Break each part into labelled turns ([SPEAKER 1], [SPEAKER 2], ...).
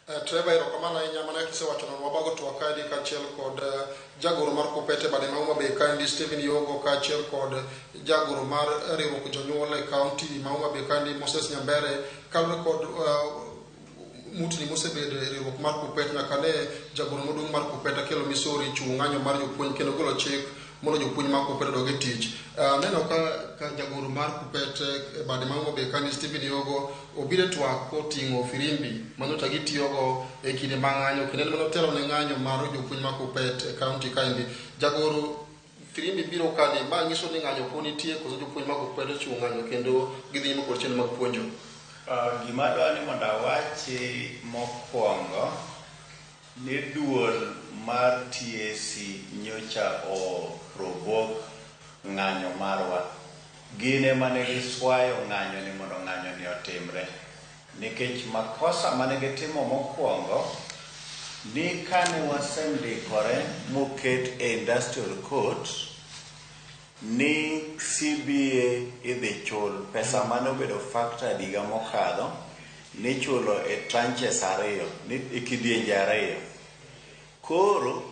[SPEAKER 1] Trevor erokamano ahinya mana kisewacho no wabago to wakadi kaachiel kod jagoro mar Kupete bade ma Homa Bay Kandi Stephen Yogo kaachiel kod jagoro mar riwruok jonyuol e kaunti ma Homa Bay Kandi Moses Nyambere kalre kod mutni mosebedo e riwruok mar Kupete nyaka ne jagoro maduong' mar Kupete kelo Misori chung ng'anyo mar jopuonj kendo golo chik mondo jopuonj mag Kupete dog e tich. Neno ka jagoro mar Kupete bade ma Homa Bay Kandi Stephen Yogo obiro twak koting'o firimbi manota gitiyogo e kinde ma ng'anyo kendo manotelo ne ng'anyo mar jopuonj mag Kupete e kaunti kaendi. Jagoro firimbi biro kani ma nyiso ni ng'anyo po nitie koso jopuonj mag Kupete chung ng'anyo kendo gidhi nyime kod chenro mag puonjo.
[SPEAKER 2] Gima dwani mondo awachi mokwongo ni duol mar TSC nyocha o provoke ng'anyo marwa. Gine mane giswayo ng'anyo ni mondo ng'anyo ni otimre. Nikech makosa mane gitimo mokwongo ni kane wasendikore moket e industrial court ni CBA idhi chul pesa mane obedo factor diga mokadho ni chulo e tranches ariyo ni e kidienje ariyo. Koro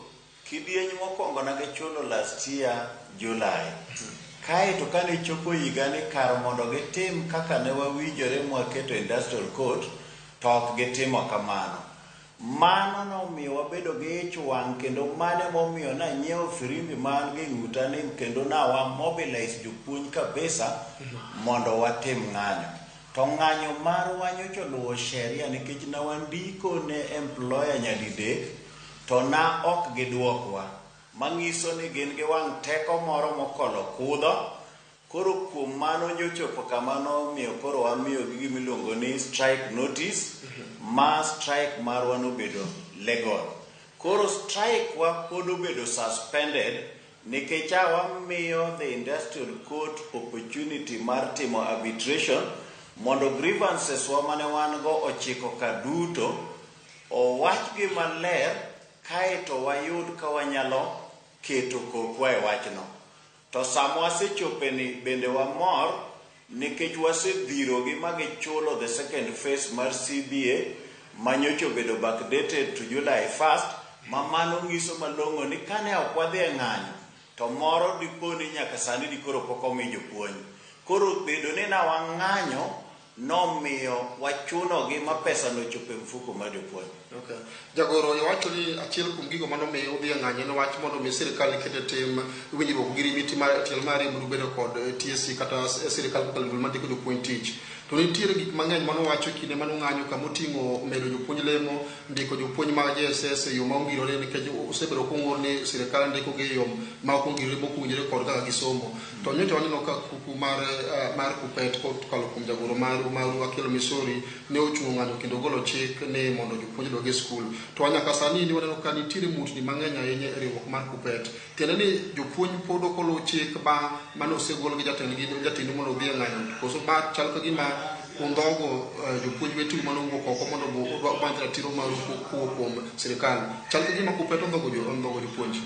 [SPEAKER 2] kidieny mokwongo nage chulo last year July. Kae to kane chopo higa ni kar mondo gitim kaka ne wawinjore mwaketo industrial court to ok gitimo kamano. Mano nomiyo wabedo gi ich wang' kendo mane momiyo na nyiewo firimbi man gi ng'uta ni kendo na wa mobilize jopuonj kabisa mondo watim ng'anyo. To ng'anyo marwa nyocha oluwo sheria nikech na wandiko ne employer nyadidek to na ok gidwokwa. Mangiso ni gin gi wang' teko moro mokolo kudho. Koro kuom mano nyochopo kamano miyo koro wamiyo gi gimiluongo ni strike notice. Ma strike marwa nobedo legal. Koro strike wa pod obedo suspended nikech wamiyo the industrial court opportunity mar timo arbitration mondo grievances wa mane wan go ochiko ka duto owachgi maler kaeto wayud ka wanyalo keto kokwa e wachno. To sama wasechopeni bende wamor nikech wasedhirogi magichulo the second phase mar CBA manyocho bedo backdated to July 1st mamano ngiso malongo ni kane ok wadhi e ng'anyo to moro diponi nyaka sani dikoro pok omi jopuonj. Koro bedo ni na wang'anyo nomiyo wachunogi ma pesa nochopo e mfuko mar jopuonj.
[SPEAKER 1] Okay. Jagoro iwacho ni achiel kuom gigo manomiyo udhi e ng'anyo en wach mondo mi sirkal kete tim winjruok gi rimiti mar tiel mare mondo bedo kod TSC kata sirkal kaka level mandiko jopuonj tich. To nitiere gik mang'eny manowacho kinde manong'anyo kamoting'o medo jopuonj lemo, ndiko jopuonj mag JSS e yo ma ongirore nikech osebedo kong'ur ni sirkal ndiko gi yo ma ok ongirore mokowinjore kod kaka gisomo. To nyocha waneno ka kuku mar Kupete kokalo kuom jagoro maru Akelo Misori ne ochung' ng'anyo kendo golo chik ni mondo jopuonj dog e skul. To nyaka sani ni waneno ka nitiere mutni mang'eny ahinya e riwruok mar Kupete. Tiende ni jopuonj pod ok oluw chik mane osegol gi jatend mondo odhi e ng'anyo. Koso ma chal ka gima undhogo jopuonj wetu manowuok oko mondo oband ratiro mar kuom sirkal. Chal ka gima Kupete ondhogo jopuonj.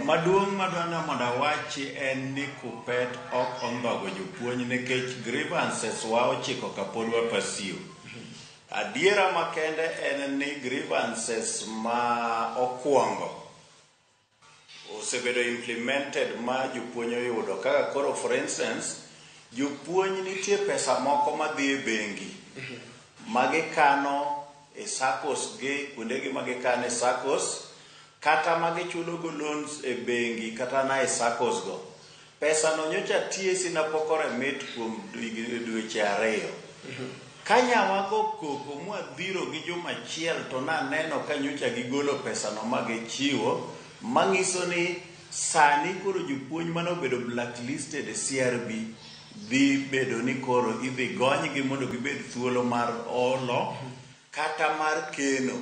[SPEAKER 2] Maduong' madwana mondo awachi en ni Kupete ok ondhogo jopuonj nikech grievances wa ochiko kapod wapasiw. Adiera makende en ni grievances ma okwongo osebedo implemented ma jopuonj oyudo kaka koro for instance jopuonj nitie pesa moko madhi e bengi magikano e SACCOS gi kuondegi magikano e SACCOS kata magichulo go loans e bengi kata na e SACCOS go. Pesa no nyocha TSC na pokore met kuom dweche ariyo. Kanyawago koko mwadhiro gi jomachiel to naneno ka nyocha gigolo pesa no magichiwo mangiso ni sani koro jopuonj manobedo blacklisted e CRB dhi bedo ni koro idhi gonygi mondo gibed thuolo mar olo kata mar keno.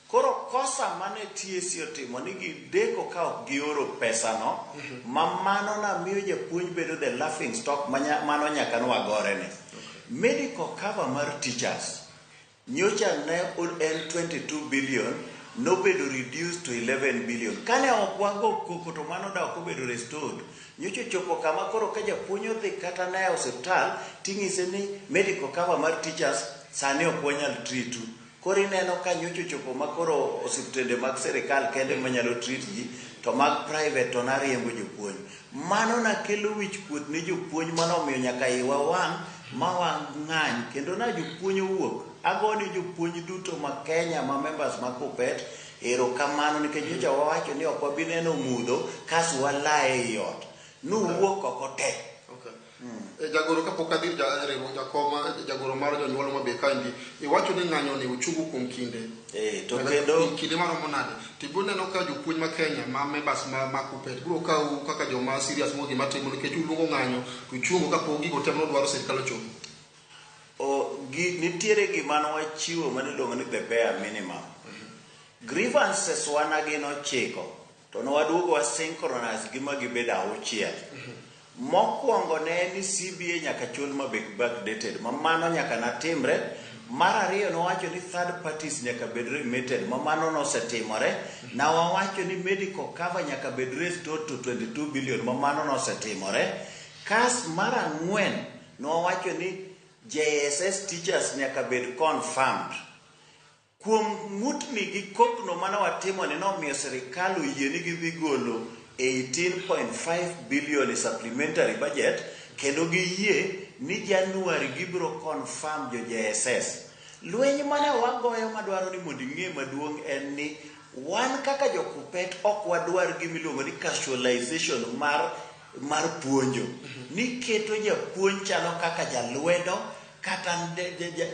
[SPEAKER 2] Koro kosa mane TSC otimo ni gideko ka ok gioro pesa no mamano na miyo japuonj bedo the laughing stock mano nyaka nwagore ni. Medical cover mar teachers nyocha ne en 22 billion nobedo reduced to 11 billion. Kane ok wago koko to mano da ok obedo restored. Nyocha chopo kama koro ka japuonj odhi kata na e osiptal ting'ise ni medical cover mar teachers sani ok wanyal treatu. koro ineno ka nyocho chopo makoro osiptende mag sirikal kende manyalo treat ji, to mag private to nariembo jopuonj. Mano nakelo wich kuot ne jopuonj, mano omiyo nyaka iwa wang' ma wang' ng'any, kendo na jopuonj owuok. Agoni jopuonj duto ma Kenya ma members ma KUPPET erokamano, nikech nyocha wawacho ni ok wabi neno mudho kaso walaye ei ot. Nuwuok oko te.
[SPEAKER 1] Jagoro kapok adhi jakoma jagoro mar jonyuol ma be kandi iwacho ni ng'anyo ni uchungu kuom kinde.
[SPEAKER 2] To kendo
[SPEAKER 1] kinde maromo nade? Tibo neno ka jopuonj ma Kenya ma members ma KUPPET biro kaw kaka joma serious mo gima timo, nikech uluongo ng'anyo to chungo kapok gigo temo dwaro sirkal ochopo.
[SPEAKER 2] Nitiere gima wachiwo maniluongo ni the bare minimum. Grievances wana gin 9 to nowaduogo wa synchronize gi magibedo 6. Mokwongo ne ni CBA nyaka chul mabek backdated, ma mano nyaka natimre. Mar ariyo nowacho ni third parties nyaka bed remitted, ma mano nosetimore. Na wawacho ni medical cover nyaka bed restored to 22 billion, ma mano nosetimore. Kas mar ang'wen nowacho ni JSS teachers nyaka bed confirmed. Kuom mutni gi kokno mana watimo ni nomiyo sirikal oyie ni gidhi golo 18.5 billion supplementary budget, kendo giyie ni January gibiro confirm jo JSS. Lweny mane wagoyo madwaro ni mondo ing'e maduong' en ni wan kaka jo KUPPET ok wadwar gimiluongo ni casualization mar puonjo. Ni keto japuonj chalo kaka jalwedo kata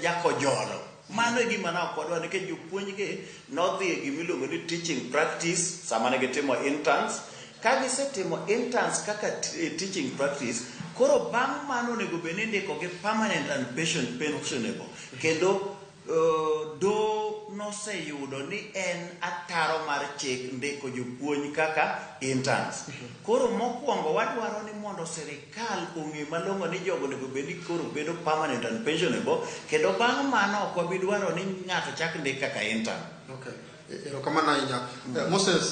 [SPEAKER 2] jakojoro. Mano e gima na okwadwa, nikech jopuonj gi nodhi e gimiluongo ni teaching practice sama ne gitimo interns. Ka gisetimo interns kaka teaching practice, koro bang' mano onego bed ni ndiko gi permanent and pensionable. Kendo do noseyudo ni en ataro mar chik ndiko jopuonj kaka interns. Koro mokwongo wadwaro ni mondo sirikal ong'e malong'o ni jogo onego bed ni koro bedo permanent and pensionable, kendo bang' mano ok wabi dwaro ni ng'ato chak ndik kaka intern.
[SPEAKER 1] Okay. Erokamano ahinya. Moses